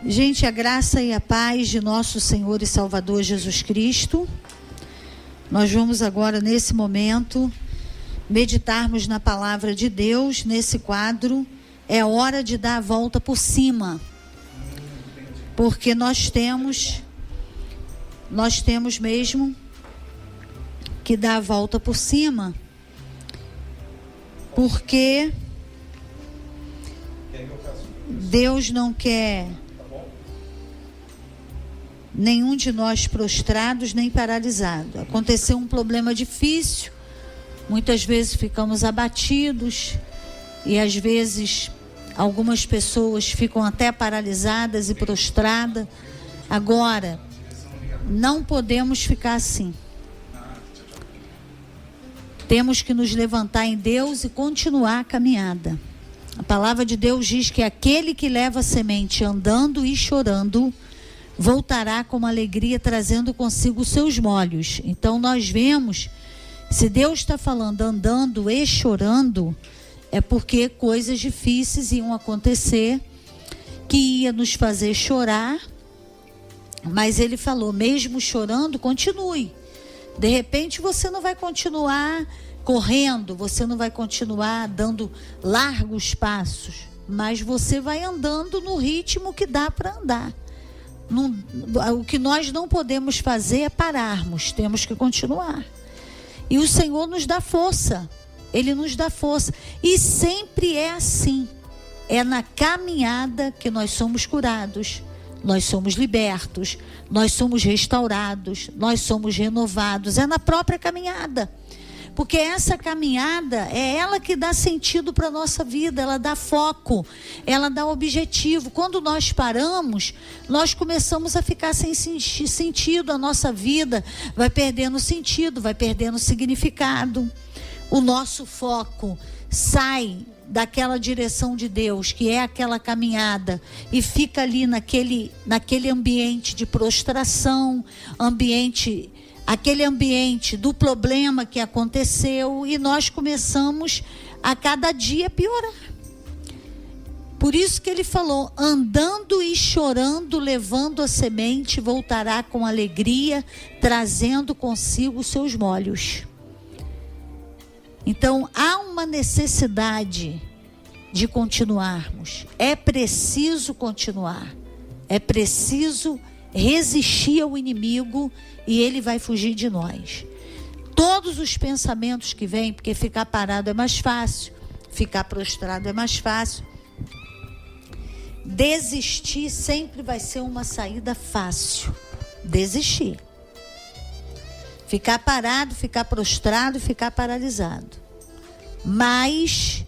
Gente, a graça e a paz de nosso Senhor e Salvador Jesus Cristo. Nós vamos agora, nesse momento, meditarmos na palavra de Deus, nesse quadro. É hora de dar a volta por cima. Porque nós temos mesmo que dar a volta por cima. Porque Deus não quer nenhum de nós prostrados nem paralisados. Aconteceu um problema difícil, muitas vezes ficamos abatidos e às vezes algumas pessoas ficam até paralisadas e prostradas. Agora, não podemos ficar assim. Temos que nos levantar em Deus e continuar a caminhada. A palavra de Deus diz que aquele que leva a semente andando e chorando, voltará com uma alegria, trazendo consigo os seus molhos. Então nós vemos, se Deus está falando andando e chorando, é porque coisas difíceis iam acontecer, que ia nos fazer chorar, mas Ele falou, mesmo chorando, continue. De repente você não vai continuar correndo, você não vai continuar dando largos passos, mas você vai andando no ritmo que dá para andar. O que nós não podemos fazer é pararmos, temos que continuar. E o Senhor nos dá força, Ele nos dá força. E sempre é assim, é na caminhada que nós somos curados, nós somos libertos, nós somos restaurados, nós somos renovados, é na própria caminhada. Porque essa caminhada é ela que dá sentido para a nossa vida, ela dá foco, ela dá objetivo. Quando nós paramos, nós começamos a ficar sem sentido, a nossa vida vai perdendo sentido, vai perdendo significado. O nosso foco sai daquela direção de Deus, que é aquela caminhada, e fica ali naquele ambiente de prostração, aquele ambiente do problema que aconteceu, e nós começamos a cada dia piorar. Por isso que Ele falou, andando e chorando, levando a semente, voltará com alegria, trazendo consigo os seus molhos. Então, há uma necessidade de continuarmos. É preciso continuar. É preciso resistir ao inimigo e ele vai fugir de nós. Todos os pensamentos que vêm, porque ficar parado é mais fácil, ficar prostrado é mais fácil. Desistir sempre vai ser uma saída fácil. Desistir. Ficar parado, ficar prostrado, ficar paralisado. Mas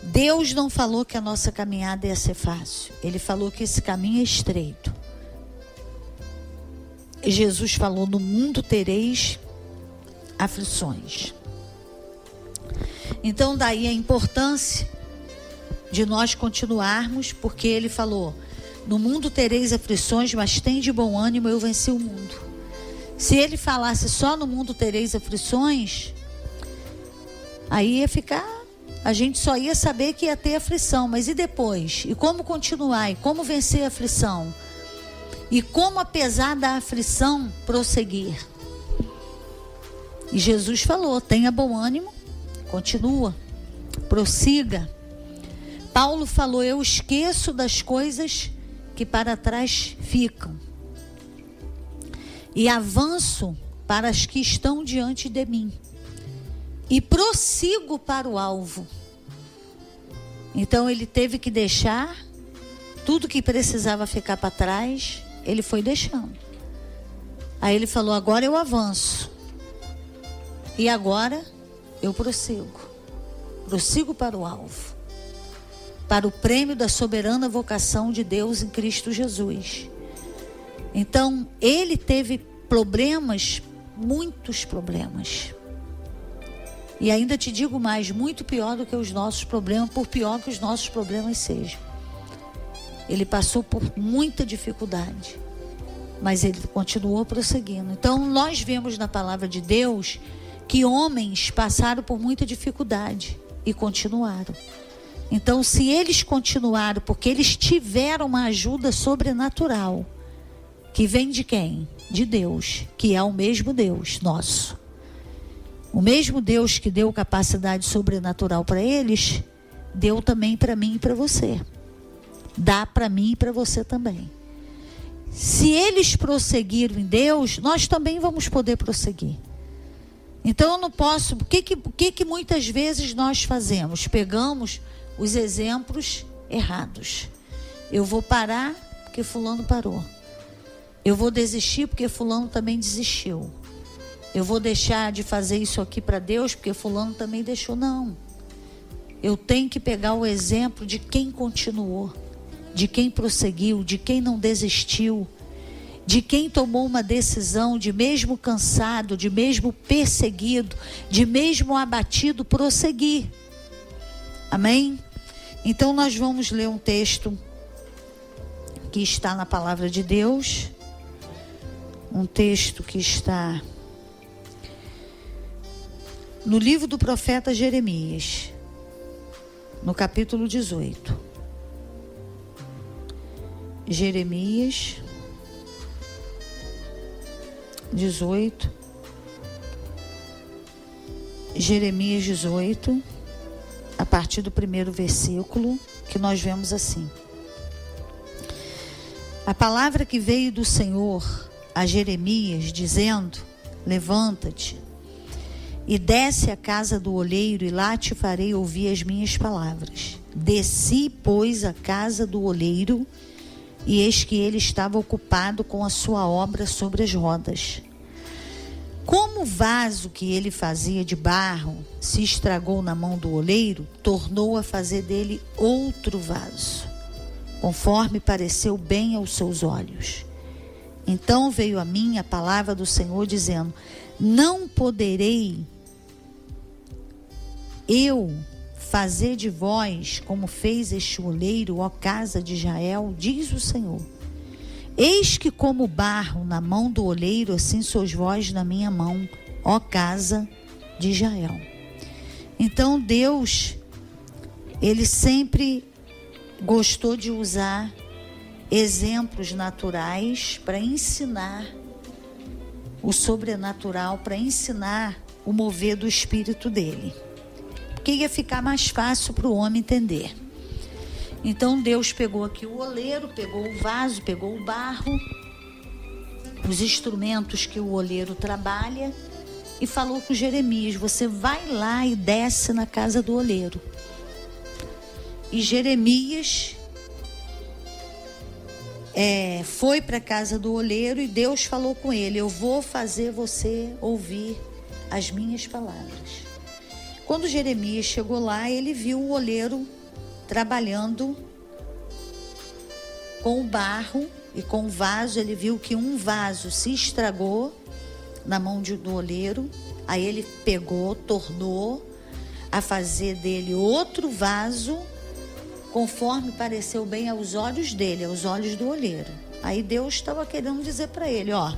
Deus não falou que a nossa caminhada ia ser fácil. Ele falou que esse caminho é estreito. Jesus falou, no mundo tereis aflições. Então daí a importância de nós continuarmos, porque Ele falou, no mundo tereis aflições, mas tem de bom ânimo, eu venci o mundo. Se Ele falasse só no mundo tereis aflições, aí ia ficar, a gente só ia saber que ia ter aflição, mas e depois? E como continuar? E como vencer a aflição? E como, apesar da aflição, prosseguir? E Jesus falou, tenha bom ânimo, continua, prossiga. Paulo falou, eu esqueço das coisas que para trás ficam e avanço para as que estão diante de mim e prossigo para o alvo. Então ele teve que deixar tudo que precisava ficar para trás, ele foi deixando. Aí ele falou, agora eu avanço e agora eu prossigo para o alvo, para o prêmio da soberana vocação de Deus em Cristo Jesus. Então, ele teve problemas, muitos problemas. E ainda te digo mais, muito pior do que os nossos problemas, por pior que os nossos problemas sejam. Ele passou por muita dificuldade, mas ele continuou prosseguindo. Então, nós vemos na palavra de Deus que homens passaram por muita dificuldade e continuaram. Então, se eles continuaram, porque eles tiveram uma ajuda sobrenatural, que vem de quem? De Deus, que é o mesmo Deus nosso. O mesmo Deus que deu capacidade sobrenatural para eles, deu também para mim e para você. Dá para mim e para você também. Se eles prosseguiram em Deus, nós também vamos poder prosseguir. Então eu não posso... O que muitas vezes nós fazemos? Pegamos os exemplos errados. Eu vou parar porque fulano parou. Eu vou desistir porque fulano também desistiu. Eu vou deixar de fazer isso aqui para Deus porque fulano também deixou. Não. Eu tenho que pegar o exemplo de quem continuou, de quem prosseguiu, de quem não desistiu, de quem tomou uma decisão de mesmo cansado, de mesmo perseguido, de mesmo abatido, prosseguir. Amém? Então nós vamos ler um texto que está na palavra de Deus, um texto que está no livro do profeta Jeremias, no capítulo 18. Jeremias 18. Jeremias 18, a partir do primeiro versículo, que nós vemos assim: a palavra que veio do Senhor a Jeremias, dizendo: levanta-te e desce à casa do oleiro, e lá te farei ouvir as minhas palavras. Desci, pois, à casa do oleiro, e eis que ele estava ocupado com a sua obra sobre as rodas. Como o vaso que ele fazia de barro se estragou na mão do oleiro, tornou a fazer dele outro vaso, conforme pareceu bem aos seus olhos. Então veio a mim a palavra do Senhor, dizendo: não poderei eu fazer de vós como fez este oleiro, ó casa de Israel, diz o Senhor. Eis que como barro na mão do oleiro, assim sois vós na minha mão, ó casa de Israel. Então Deus, ele sempre gostou de usar exemplos naturais para ensinar o sobrenatural, para ensinar o mover do Espírito dele, porque ia ficar mais fácil para o homem entender. Então Deus pegou aqui o oleiro, pegou o vaso, pegou o barro, os instrumentos que o oleiro trabalha, e falou com Jeremias: você vai lá e desce na casa do oleiro. E Jeremias foi para a casa do oleiro, e Deus falou com ele: eu vou fazer você ouvir as minhas palavras. Quando Jeremias chegou lá, ele viu o oleiro trabalhando com o barro e com o vaso. Ele viu que um vaso se estragou na mão do oleiro. Aí ele pegou, tornou a fazer dele outro vaso, conforme pareceu bem aos olhos dele, aos olhos do oleiro. Aí Deus estava querendo dizer para ele: ó,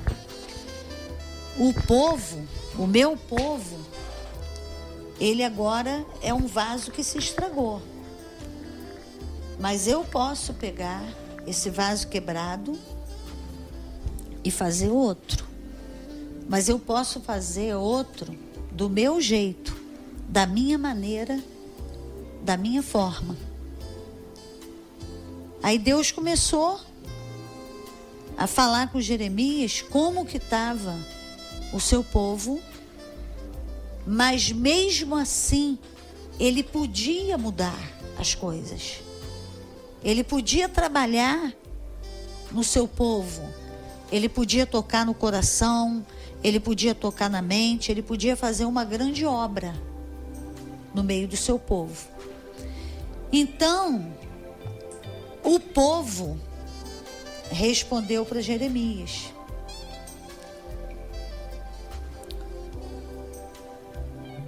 o meu povo, ele agora é um vaso que se estragou. Mas eu posso pegar esse vaso quebrado e fazer outro. Mas eu posso fazer outro do meu jeito, da minha maneira, da minha forma. Aí Deus começou a falar com Jeremias como que estava o seu povo, mas mesmo assim ele podia mudar as coisas. Ele podia trabalhar no seu povo, ele podia tocar no coração, ele podia tocar na mente, ele podia fazer uma grande obra no meio do seu povo. Então, o povo respondeu para Jeremias.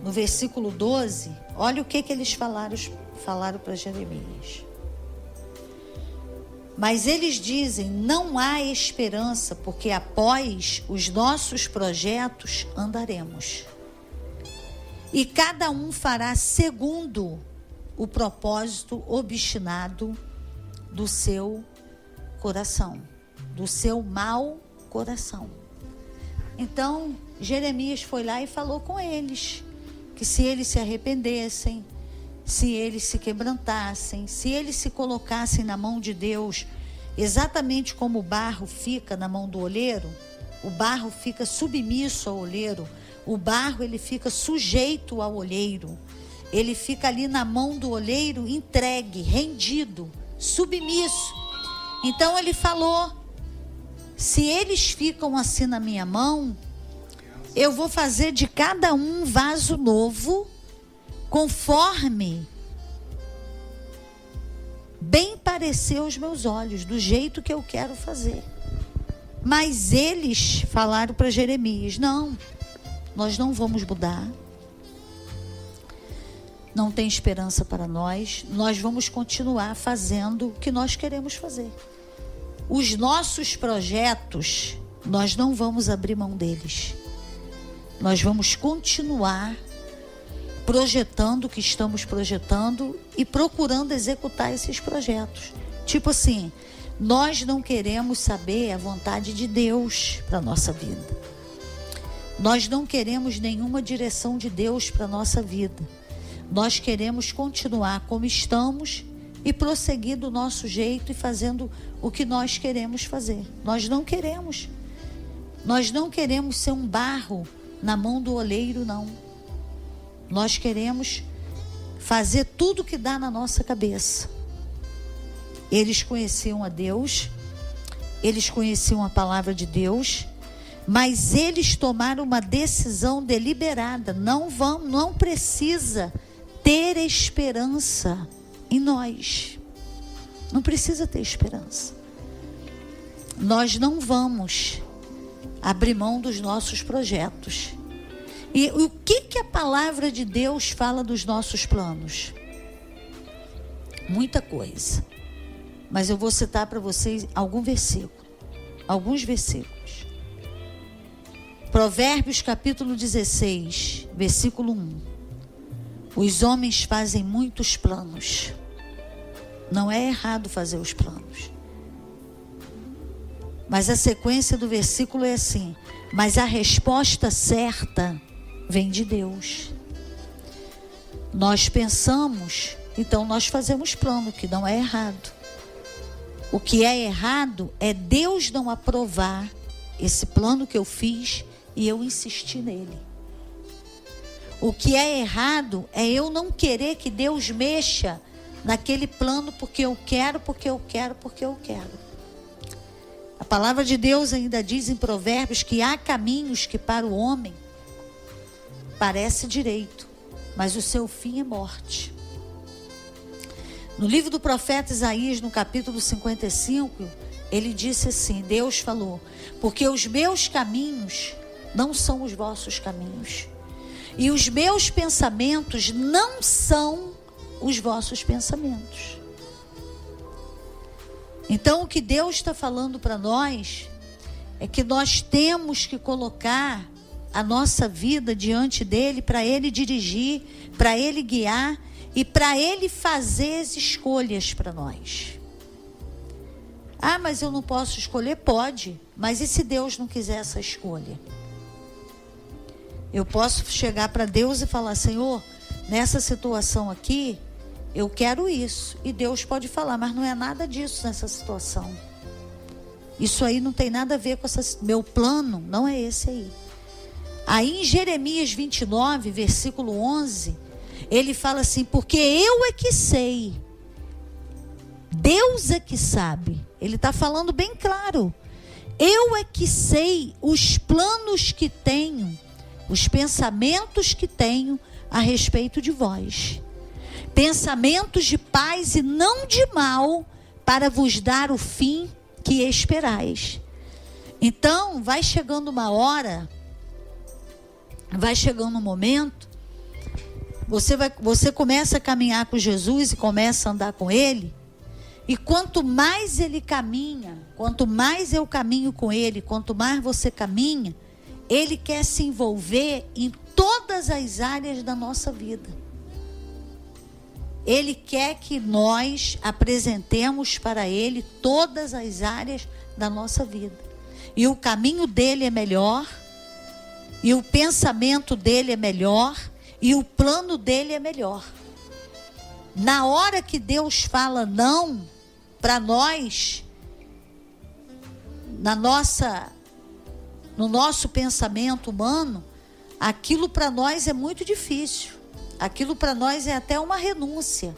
No versículo 12, olha o que eles falaram para Jeremias. Mas eles dizem: não há esperança, porque após os nossos projetos andaremos. E cada um fará segundo o propósito obstinado do seu coração, do seu mau coração. Então, Jeremias foi lá e falou com eles, que se eles se arrependessem, se eles se quebrantassem, se eles se colocassem na mão de Deus, exatamente como o barro fica na mão do oleiro, o barro fica submisso ao oleiro, o barro ele fica sujeito ao olheiro, ele fica ali na mão do olheiro entregue, rendido, submisso. Então ele falou, se eles ficam assim na minha mão, eu vou fazer de cada um vaso novo, conforme bem parecer aos meus olhos, do jeito que eu quero fazer. Mas eles falaram para Jeremias, não, nós não vamos mudar, não tem esperança para nós vamos continuar fazendo o que nós queremos fazer. Os nossos projetos, nós não vamos abrir mão deles. Nós vamos continuar projetando o que estamos projetando e procurando executar esses projetos. Tipo assim, nós não queremos saber a vontade de Deus para a nossa vida. Nós não queremos nenhuma direção de Deus para a nossa vida. Nós queremos continuar como estamos e prosseguir do nosso jeito e fazendo o que nós queremos fazer. Nós não queremos ser um barro na mão do oleiro, não. Nós queremos fazer tudo que dá na nossa cabeça. Eles conheciam a Deus, eles conheciam a palavra de Deus, mas eles tomaram uma decisão deliberada. Não precisa ter esperança em nós. Não precisa ter esperança. Nós não vamos abrir mão dos nossos projetos. E o que a palavra de Deus fala dos nossos planos? Muita coisa. Mas eu vou citar para vocês alguns versículos. Provérbios capítulo 16, versículo 1. Os homens fazem muitos planos. Não é errado fazer os planos. Mas a sequência do versículo é assim: mas a resposta certa vem de Deus. Nós pensamos, então nós fazemos plano, que não é errado. O que é errado é Deus não aprovar esse plano que eu fiz e eu insistir nele. O que é errado é eu não querer que Deus mexa naquele plano porque eu quero. A palavra de Deus ainda diz em Provérbios que há caminhos que para o homem parece direito, mas o seu fim é morte. No livro do profeta Isaías, no capítulo 55, ele disse assim, Deus falou, porque os meus caminhos não são os vossos caminhos, e os meus pensamentos não são os vossos pensamentos. Então o que Deus está falando para nós é que nós temos que colocar a nossa vida diante dele, para ele dirigir, para ele guiar e para ele fazer as escolhas para nós. Ah, mas eu não posso escolher? Pode, mas e se Deus não quiser essa escolha? Eu posso chegar para Deus e falar, Senhor, nessa situação aqui, eu quero isso. E Deus pode falar, mas não é nada disso nessa situação. Isso aí não tem nada a ver com meu plano, não é esse aí. Aí em Jeremias 29, versículo 11, ele fala assim, porque eu é que sei, Deus é que sabe. Ele está falando bem claro. Eu é que sei os planos que tenho, os pensamentos que tenho a respeito de vós. Pensamentos de paz e não de mal, para vos dar o fim que esperais. Então, vai chegando uma hora, vai chegando um momento, você começa a caminhar com Jesus e começa a andar com Ele, e quanto mais Ele caminha, quanto mais eu caminho com Ele, quanto mais você caminha, Ele quer se envolver em todas as áreas da nossa vida. Ele quer que nós apresentemos para Ele todas as áreas da nossa vida. E o caminho dele é melhor, e o pensamento dele é melhor, e o plano dele é melhor. Na hora que Deus fala não para nós, no nosso pensamento humano, aquilo para nós é muito difícil. Aquilo para nós é até uma renúncia.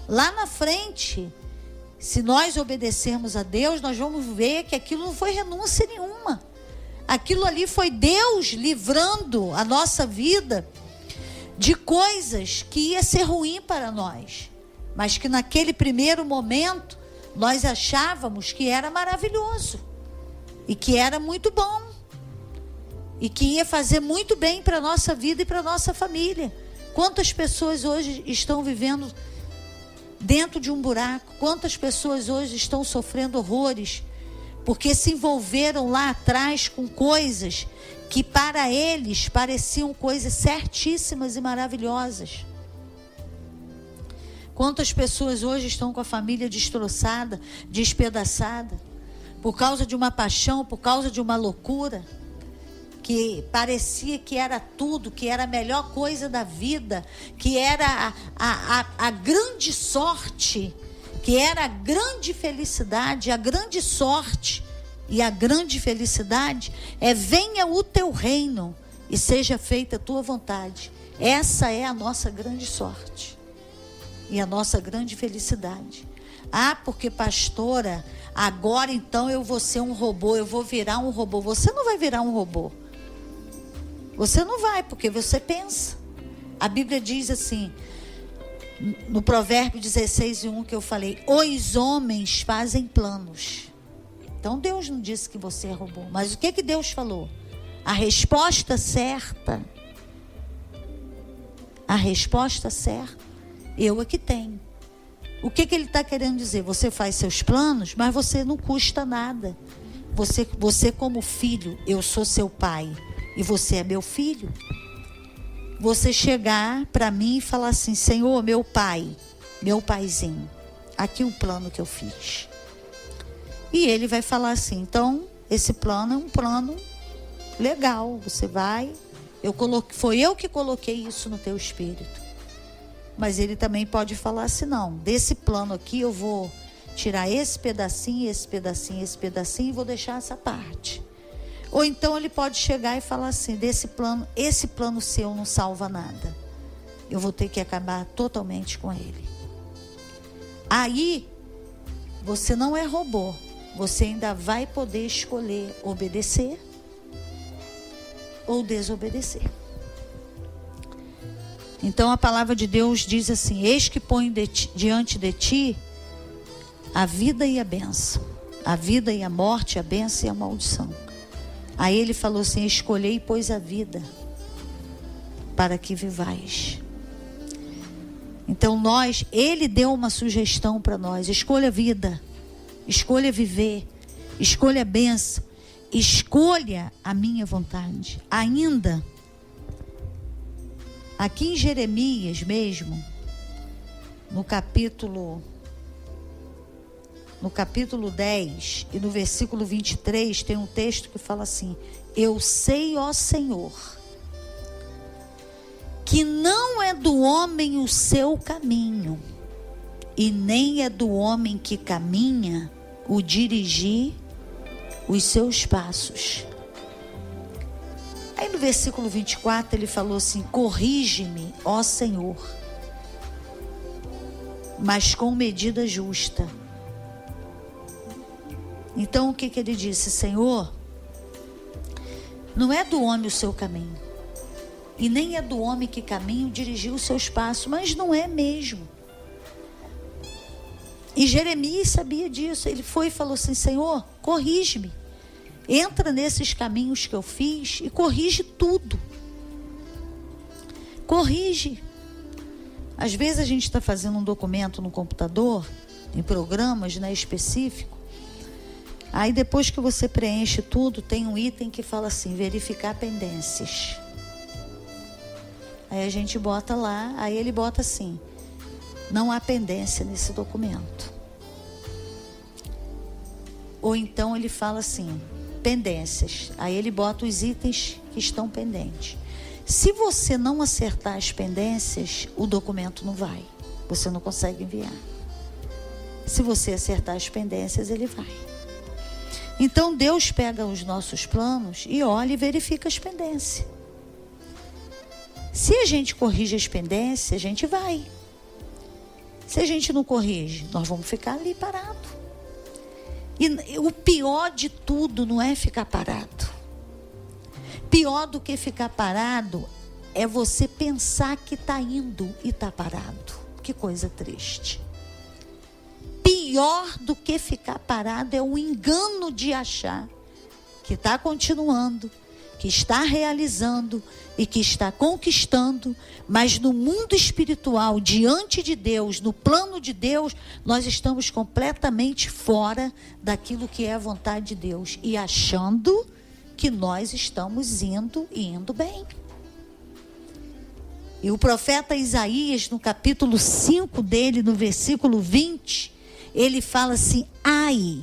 Lá na frente, se nós obedecermos a Deus, nós vamos ver que aquilo não foi renúncia nenhuma. Aquilo ali foi Deus livrando a nossa vida de coisas que ia ser ruim para nós, mas que naquele primeiro momento nós achávamos que era maravilhoso e que era muito bom e que ia fazer muito bem para a nossa vida e para a nossa família. Quantas pessoas hoje estão vivendo dentro de um buraco? Quantas pessoas hoje estão sofrendo horrores porque se envolveram lá atrás com coisas que para eles pareciam coisas certíssimas e maravilhosas? Quantas pessoas hoje estão com a família destroçada, despedaçada, por causa de uma paixão, por causa de uma loucura, que parecia que era tudo, que era a melhor coisa da vida, que era a grande sorte, que era a grande felicidade, a grande sorte e a grande felicidade é: venha o teu reino e seja feita a tua vontade. Essa é a nossa grande sorte e a nossa grande felicidade. Ah, porque pastora, agora então eu vou ser um robô, eu vou virar um robô. Você não vai virar um robô. Você não vai, porque você pensa. A Bíblia diz assim, no Provérbio 16:1 que eu falei: os homens fazem planos. Então Deus não disse que você é robô. Mas o que Deus falou? A resposta certa, eu é que tenho. O que Ele está querendo dizer? Você faz seus planos, mas você não custa nada. Você como filho, eu sou seu pai e você é meu filho. Você chegar para mim e falar assim: Senhor, meu pai, meu paizinho, aqui o plano que eu fiz. E Ele vai falar assim: então, esse plano é um plano legal. Você vai, foi eu que coloquei isso no teu espírito. Mas Ele também pode falar assim: não, desse plano aqui eu vou tirar esse pedacinho, esse pedacinho, esse pedacinho e vou deixar essa parte. Ou então Ele pode chegar e falar assim: desse plano, esse plano seu não salva nada. Eu vou ter que acabar totalmente com ele. Aí, você não é robô. Você ainda vai poder escolher obedecer ou desobedecer. Então a palavra de Deus diz assim: eis que põe diante de ti a vida e a bênção, a vida e a morte, a bênção e a maldição. Aí Ele falou assim: escolhei, pois, a vida, para que vivais. Então Ele deu uma sugestão para nós: escolha a vida, escolha viver, escolha a bênção, escolha a minha vontade. Ainda, aqui em Jeremias mesmo, no capítulo 10 e no versículo 23, tem um texto que fala assim: eu sei, ó Senhor, que não é do homem o seu caminho, e nem é do homem que caminha o dirigir os seus passos. Aí no versículo 24 ele falou assim: corrige-me, ó Senhor, mas com medida justa. Então o que ele disse? Senhor, não é do homem o seu caminho, e nem é do homem que caminha dirigir os seus passos, mas não é mesmo. E Jeremias sabia disso. Ele foi e falou assim: Senhor, corrige-me, entra nesses caminhos que eu fiz e corrige tudo. Corrige. Às vezes a gente está fazendo um documento no computador, em programas, né, específico. Aí depois que você preenche tudo, tem um item que fala assim: verificar pendências. Aí a gente bota lá, aí ele bota assim: não há pendência nesse documento. Ou então ele fala assim, pendências. Aí ele bota os itens que estão pendentes. Se você não acertar as pendências, o documento não vai. Você não consegue enviar. Se você acertar as pendências, ele vai. Então Deus pega os nossos planos e olha e verifica as pendências. Se a gente corrige as pendências, a gente vai. Se a gente não corrige, nós vamos ficar ali parado. E o pior de tudo não é ficar parado. Pior do que ficar parado é você pensar que está indo e está parado. Que coisa triste. Pior do que ficar parado é o engano de achar que está continuando, que está realizando e que está conquistando, mas no mundo espiritual, diante de Deus, no plano de Deus, nós estamos completamente fora daquilo que é a vontade de Deus e achando que nós estamos indo bem. E o profeta Isaías, no capítulo 5 dele, no versículo 20, ele fala assim: ai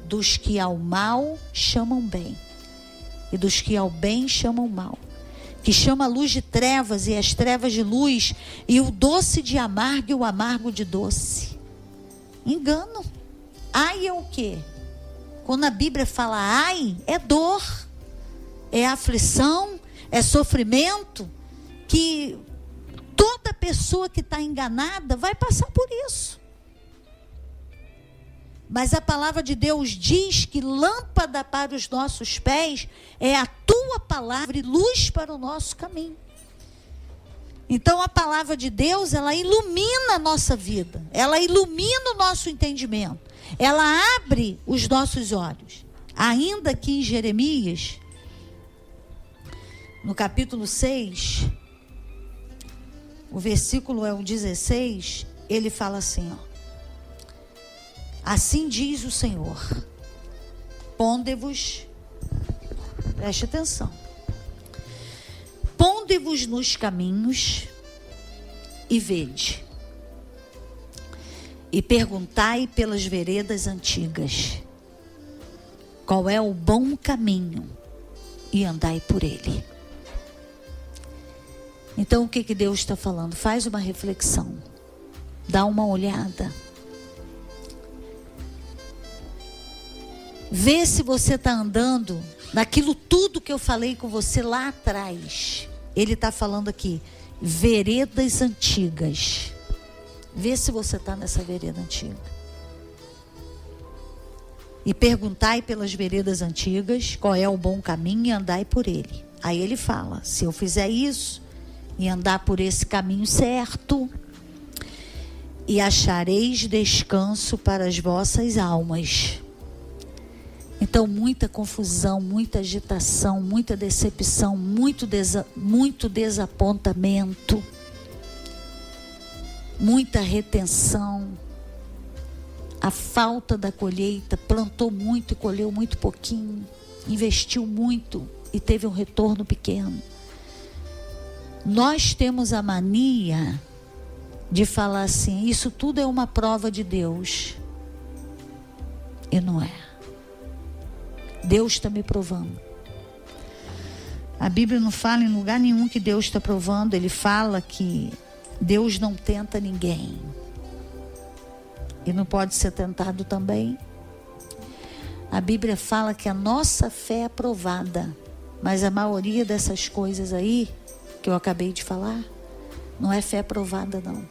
dos que ao mal chamam bem, e dos que ao bem chamam mal, que chama a luz de trevas e as trevas de luz, e o doce de amargo e o amargo de doce. Engano. Ai é o quê? Quando a Bíblia fala ai, é dor, é aflição, é sofrimento, que toda pessoa que está enganada vai passar por isso. Mas a palavra de Deus diz que lâmpada para os nossos pés é a tua palavra e luz para o nosso caminho. Então a palavra de Deus, ela ilumina a nossa vida, ela ilumina o nosso entendimento, ela abre os nossos olhos. Ainda aqui em Jeremias, no capítulo 6, o versículo é o 16, ele fala assim, ó: assim diz o Senhor, ponde-vos, preste atenção, ponde-vos nos caminhos e vede, e perguntai pelas veredas antigas, qual é o bom caminho, e andai por ele. Então o que Deus está falando? Faz uma reflexão, dá uma olhada, vê se você está andando naquilo tudo que eu falei com você lá atrás. Ele está falando aqui, veredas antigas. Vê se você está nessa vereda antiga. E perguntai pelas veredas antigas, qual é o bom caminho, e andai por ele. Aí ele fala, se eu fizer isso, e andar por esse caminho certo, e achareis descanso para as vossas almas. Então, muita confusão, muita agitação, muita decepção, muito desapontamento, muita retenção, a falta da colheita, plantou muito e colheu muito pouquinho, investiu muito e teve um retorno pequeno. Nós temos a mania de falar assim, isso tudo é uma prova de Deus. E não é. Deus está me provando. A Bíblia não fala em lugar nenhum que Deus está provando. Ele fala que Deus não tenta ninguém. E não pode ser tentado também. A Bíblia fala que a nossa fé é provada. Mas a maioria dessas coisas aí, que eu acabei de falar, não é fé provada não.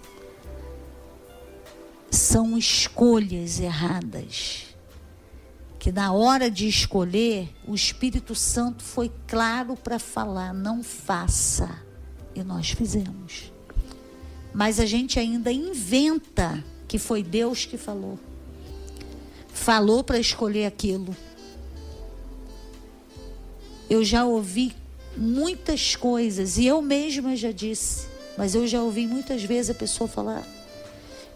São escolhas erradas. Que na hora de escolher, o Espírito Santo foi claro para falar, não faça. E nós fizemos. Mas a gente ainda inventa que foi Deus que falou. Falou para escolher aquilo. Eu já ouvi muitas coisas, e eu mesma já disse, mas eu já ouvi muitas vezes a pessoa falar,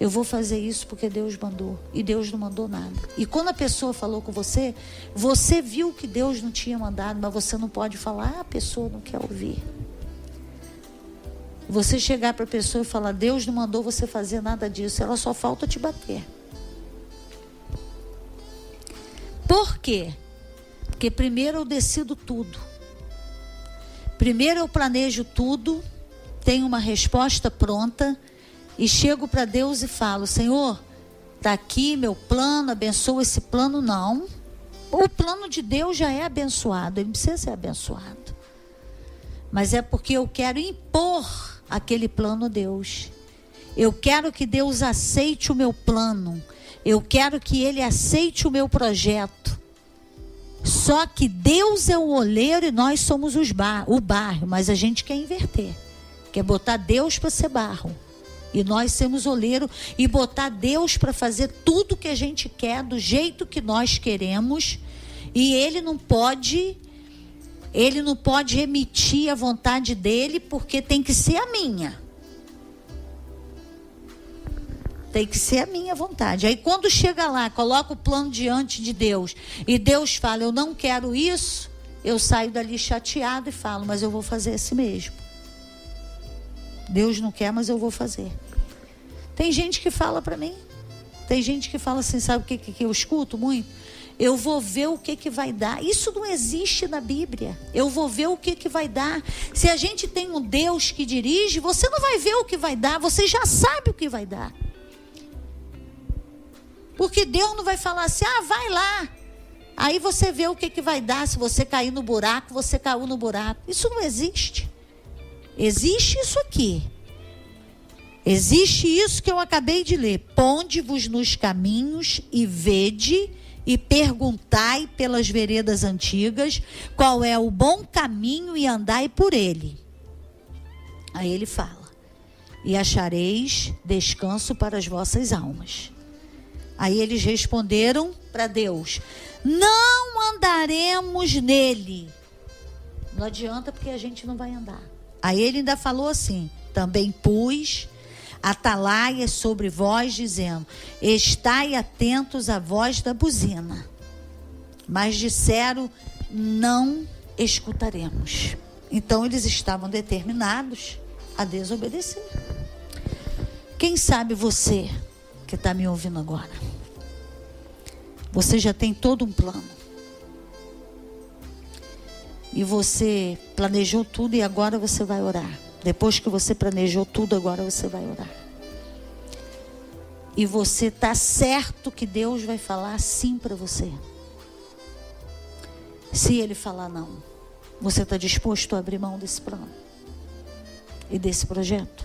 eu vou fazer isso porque Deus mandou, e Deus não mandou nada. E quando a pessoa falou com você, você viu que Deus não tinha mandado, mas você não pode falar, a pessoa não quer ouvir. Você chegar para a pessoa e falar: Deus não mandou você fazer nada disso, ela só falta te bater. Por quê? Porque primeiro eu decido tudo. Primeiro eu planejo tudo, tenho uma resposta pronta e chego para Deus e falo: Senhor, está aqui meu plano, abençoa esse plano. Não. O plano de Deus já é abençoado, ele não precisa ser abençoado. Mas é porque eu quero impor aquele plano a Deus. Eu quero que Deus aceite o meu plano. Eu quero que Ele aceite o meu projeto. Só que Deus é o oleiro e nós somos o barro. Mas a gente quer inverter. Quer botar Deus para ser barro. E nós sermos oleiro e botar Deus para fazer tudo que a gente quer, do jeito que nós queremos. E Ele não pode emitir a vontade dele, porque tem que ser a minha. Tem que ser a minha vontade. Aí quando chega lá, coloca o plano diante de Deus, e Deus fala: eu não quero isso, eu saio dali chateado e falo: mas eu vou fazer assim mesmo. Deus não quer, mas eu vou fazer. Tem gente que fala para mim, tem gente que fala assim, sabe o que eu escuto muito? Eu vou ver o que vai dar. Isso não existe na Bíblia. Eu vou ver o que vai dar. Se a gente tem um Deus que dirige, você não vai ver o que vai dar, você já sabe o que vai dar. Porque Deus não vai falar assim: vai lá. Aí você vê o que vai dar. Se você cair no buraco, você caiu no buraco. Isso não existe. Existe isso aqui. Existe isso que eu acabei de ler. Ponde-vos nos caminhos e vede e perguntai pelas veredas antigas qual é o bom caminho e andai por ele. Aí ele fala: e achareis descanso para as vossas almas. Aí eles responderam para Deus: não andaremos nele. Não adianta, porque a gente não vai andar. Aí ele ainda falou assim: também pus atalaias sobre vós, dizendo: estai atentos à voz da buzina. Mas disseram: não escutaremos. Então eles estavam determinados a desobedecer. Quem sabe você que está me ouvindo agora, você já tem todo um plano. E você planejou tudo e agora você vai orar. Depois que você planejou tudo, agora você vai orar. E você está certo que Deus vai falar sim para você. Se Ele falar não, você está disposto a abrir mão desse plano e desse projeto?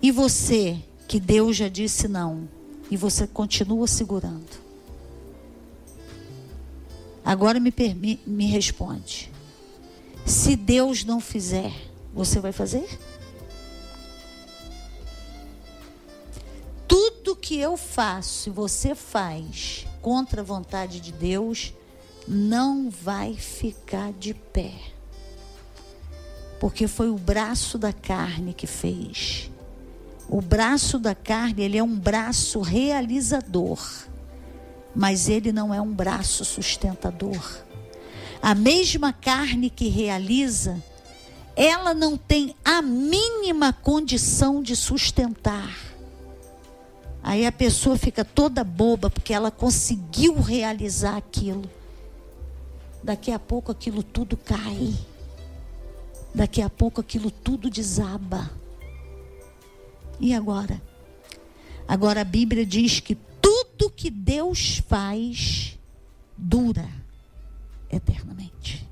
E você, que Deus já disse não, e você continua segurando? Agora me responde. Se Deus não fizer, você vai fazer? Tudo que eu faço e você faz contra a vontade de Deus não vai ficar de pé. Porque foi o braço da carne que fez. O braço da carne, ele é um braço realizador. Mas ele não é um braço sustentador. A mesma carne que realiza, ela não tem a mínima condição de sustentar. Aí a pessoa fica toda boba porque ela conseguiu realizar aquilo. Daqui a pouco aquilo tudo cai. Daqui a pouco aquilo tudo desaba. E agora? Agora a Bíblia diz que tudo que Deus faz dura eternamente.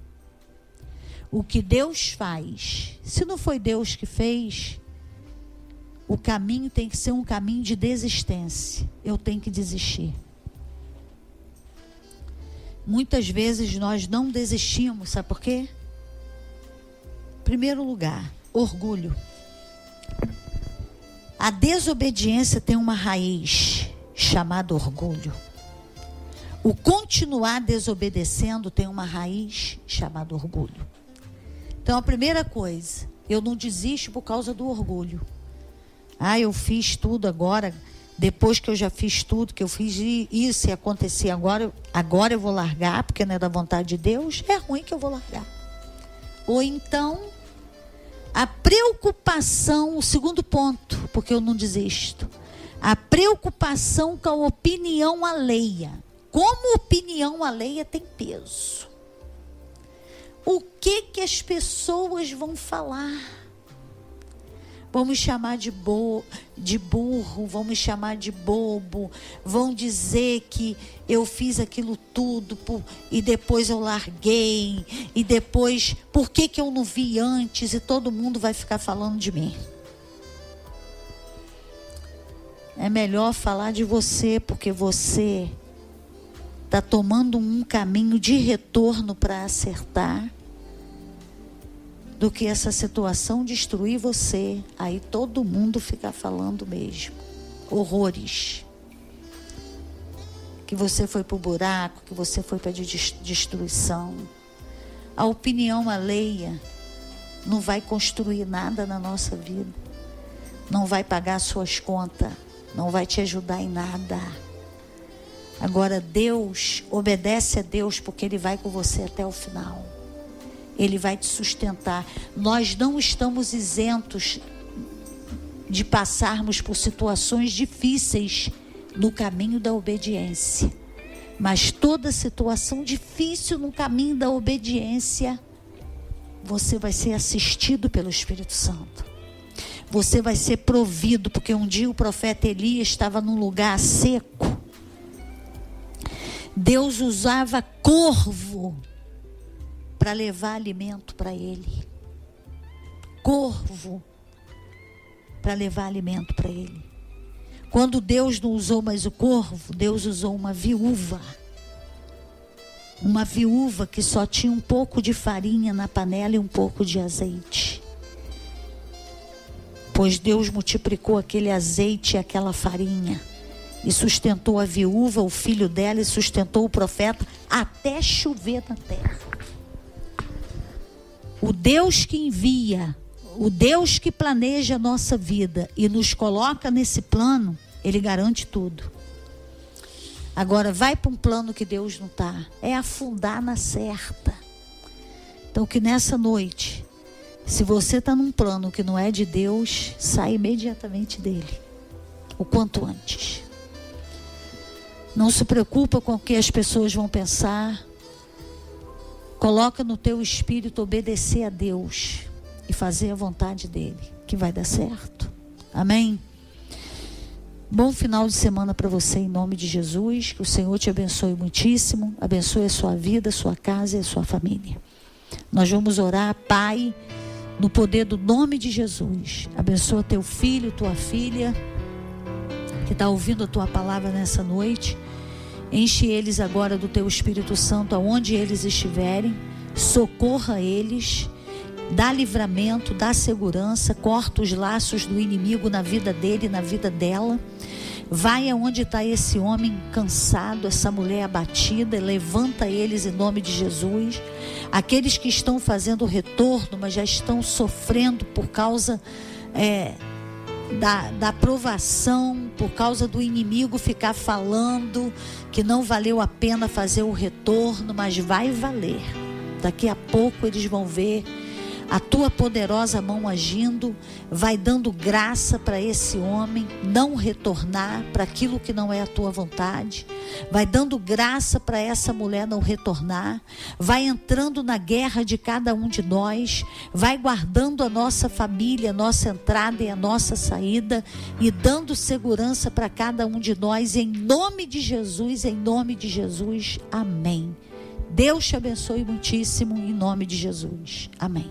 O que Deus faz, se não foi Deus que fez, o caminho tem que ser um caminho de desistência. Eu tenho que desistir. Muitas vezes nós não desistimos, sabe por quê? Em primeiro lugar, orgulho. A desobediência tem uma raiz chamada orgulho. O continuar desobedecendo tem uma raiz chamada orgulho. Então a primeira coisa, eu não desisto por causa do orgulho. Eu fiz tudo agora, depois que eu já fiz tudo, que eu fiz isso e acontecer agora eu vou largar, porque não é da vontade de Deus, é ruim que eu vou largar. Ou então, a preocupação, o segundo ponto, porque eu não desisto, a preocupação com a opinião alheia. Como opinião alheia tem peso. O que as pessoas vão falar? Vão me chamar de burro, vão me chamar de bobo, vão dizer que eu fiz aquilo tudo e depois eu larguei, e depois, por que eu não vi antes? E todo mundo vai ficar falando de mim. É melhor falar de você, porque você está tomando um caminho de retorno para acertar, do que essa situação destruir você, aí todo mundo fica falando mesmo. Horrores. Que você foi para o buraco, que você foi para a destruição. A opinião alheia não vai construir nada na nossa vida. Não vai pagar suas contas, não vai te ajudar em nada. Agora Deus, obedece a Deus, porque Ele vai com você até o final. Ele vai te sustentar. Nós não estamos isentos de passarmos por situações difíceis no caminho da obediência. Mas toda situação difícil no caminho da obediência, você vai ser assistido pelo Espírito Santo. Você vai ser provido, porque um dia o profeta Elias estava num lugar seco. Deus usava corvo para levar alimento para ele. Corvo para levar alimento para ele. Quando Deus não usou mais o corvo, Deus usou uma viúva. Uma viúva que só tinha um pouco de farinha na panela e um pouco de azeite. Pois Deus multiplicou aquele azeite e aquela farinha. E sustentou a viúva, o filho dela, e sustentou o profeta até chover na terra. O Deus que envia, o Deus que planeja a nossa vida e nos coloca nesse plano, Ele garante tudo. Agora, vai para um plano que Deus não está. É afundar na certa. Então, que nessa noite, se você está num plano que não é de Deus, sai imediatamente dele. O quanto antes. Não se preocupa com o que as pessoas vão pensar. Coloca no teu espírito obedecer a Deus e fazer a vontade dele, que vai dar certo. Amém? Bom final de semana para você, em nome de Jesus. Que o Senhor te abençoe muitíssimo. Abençoe a sua vida, a sua casa e a sua família. Nós vamos orar, Pai, no poder do nome de Jesus. Abençoa teu filho, tua filha, que está ouvindo a tua palavra nessa noite. Enche eles agora do teu Espírito Santo aonde eles estiverem. Socorra eles. Dá livramento, dá segurança. Corta os laços do inimigo na vida dele e na vida dela. Vai aonde está esse homem cansado, essa mulher abatida. Levanta eles em nome de Jesus. Aqueles que estão fazendo retorno, mas já estão sofrendo por causa da provação, por causa do inimigo ficar falando que não valeu a pena fazer o retorno, mas vai valer. Daqui a pouco eles vão ver a tua poderosa mão agindo, vai dando graça para esse homem não retornar para aquilo que não é a tua vontade, vai dando graça para essa mulher não retornar, vai entrando na guerra de cada um de nós, vai guardando a nossa família, a nossa entrada e a nossa saída, e dando segurança para cada um de nós, em nome de Jesus, amém. Deus te abençoe muitíssimo, em nome de Jesus, amém.